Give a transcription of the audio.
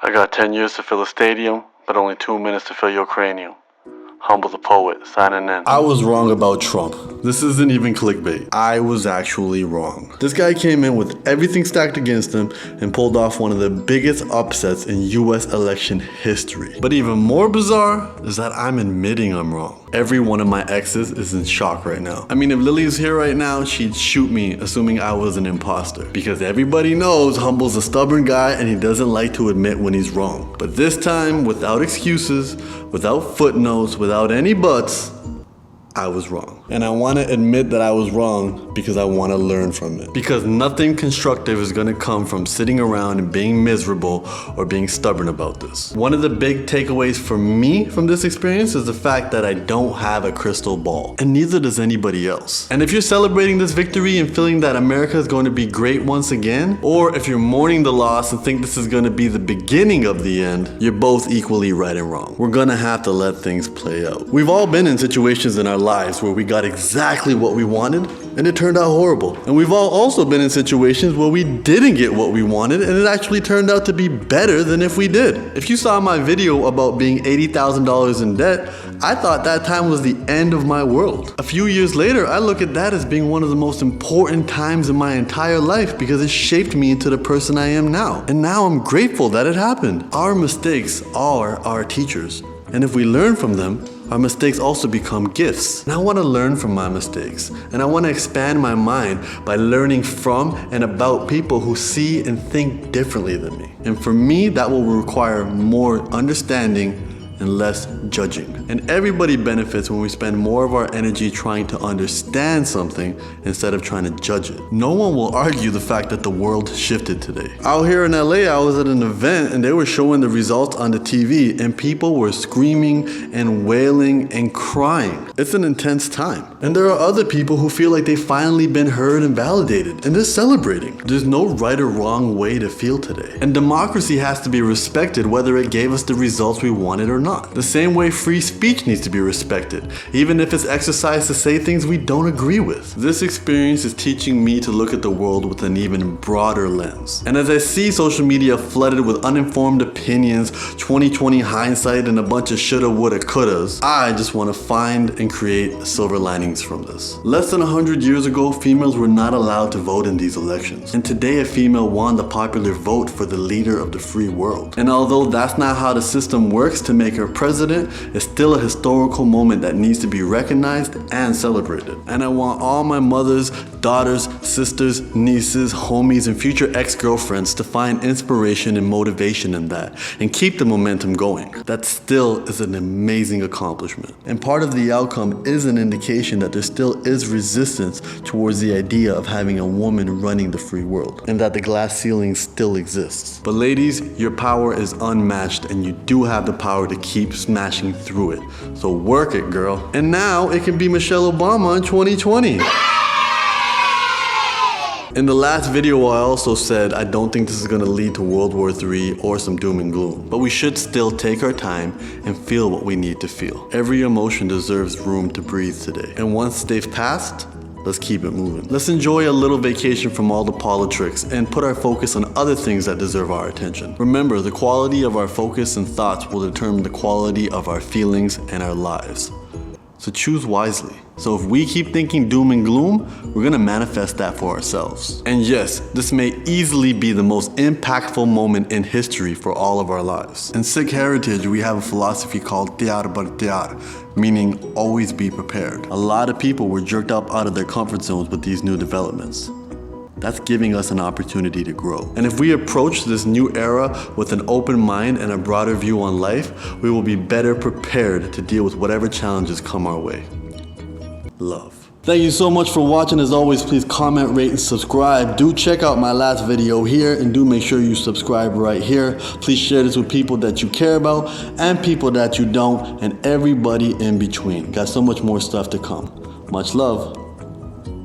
I got 10 years to fill a stadium, but only 2 minutes to fill your cranium. Humble the poet, signing in. I was wrong about Trump. This isn't even clickbait. I was actually wrong. This guy came in with everything stacked against him and pulled off one of the biggest upsets in US election history. But even more bizarre is that I'm admitting I'm wrong. Every one of my exes is in shock right now. I mean, if Lily was here right now, she'd shoot me, assuming I was an imposter. Because everybody knows Humble's a stubborn guy and he doesn't like to admit when he's wrong. But this time, without excuses, without footnotes, without any buts, I was wrong. And I want to admit that I was wrong because I want to learn from it. Because nothing constructive is going to come from sitting around and being miserable or being stubborn about this. One of the big takeaways for me from this experience is the fact that I don't have a crystal ball. And neither does anybody else. And if you're celebrating this victory and feeling that America is going to be great once again, or if you're mourning the loss and think this is going to be the beginning of the end, you're both equally right and wrong. We're going to have to let things play out. We've all been in situations in our lives where we got exactly what we wanted and it turned out horrible. And we've all also been in situations where we didn't get what we wanted and it actually turned out to be better than if we did. If you saw my video about being $80,000 in debt, I thought that time was the end of my world. A few years later, I look at that as being one of the most important times in my entire life because it shaped me into the person I am now. And now I'm grateful that it happened. Our mistakes are our teachers. And if we learn from them, our mistakes also become gifts. And I want to learn from my mistakes. And I want to expand my mind by learning from and about people who see and think differently than me. And for me, that will require more understanding and less judging. And everybody benefits when we spend more of our energy trying to understand something instead of trying to judge it. No one will argue the fact that the world shifted today. Out here in LA, I was at an event and they were showing the results on the TV and people were screaming and wailing and crying. It's an intense time. And there are other people who feel like they've finally been heard and validated and they're celebrating. There's no right or wrong way to feel today. And democracy has to be respected whether it gave us the results we wanted or not. The same way free speech needs to be respected, even if it's exercised to say things we don't agree with. This experience is teaching me to look at the world with an even broader lens. And as I see social media flooded with uninformed opinions, 2020 hindsight, and a bunch of shoulda, woulda, couldas, I just want to find and create silver linings from this. Less than 100 years ago, females were not allowed to vote in these elections. And today a female won the popular vote for the leader of the free world. And although that's not how the system works to make her president, it's still a historical moment that needs to be recognized and celebrated. And I want all my mothers, daughters, sisters, nieces, homies, and future ex-girlfriends to find inspiration and motivation in that and keep the momentum going. That still is an amazing accomplishment. And part of the outcome is an indication that there still is resistance towards the idea of having a woman running the free world and that the glass ceiling still exists. But ladies, your power is unmatched and you do have the power to keep smashing through it. So work it, girl. And now it can be Michelle Obama in 2020. In the last video, I also said I don't think this is going to lead to World War III or some doom and gloom. But we should still take our time and feel what we need to feel. Every emotion deserves room to breathe today. And once they've passed, let's keep it moving. Let's enjoy a little vacation from all the politics and put our focus on other things that deserve our attention. Remember, the quality of our focus and thoughts will determine the quality of our feelings and our lives. So choose wisely. So if we keep thinking doom and gloom, we're gonna manifest that for ourselves. And yes, this may easily be the most impactful moment in history for all of our lives. In Sikh heritage, we have a philosophy called Tiyar bar Tiyar, meaning always be prepared. A lot of people were jerked up out of their comfort zones with these new developments. That's giving us an opportunity to grow. And if we approach this new era with an open mind and a broader view on life, we will be better prepared to deal with whatever challenges come our way. Love. Thank you so much for watching. As always, please comment, rate, and subscribe. Do check out my last video here and do make sure you subscribe right here. Please share this with people that you care about and people that you don't and everybody in between. Got so much more stuff to come. Much love.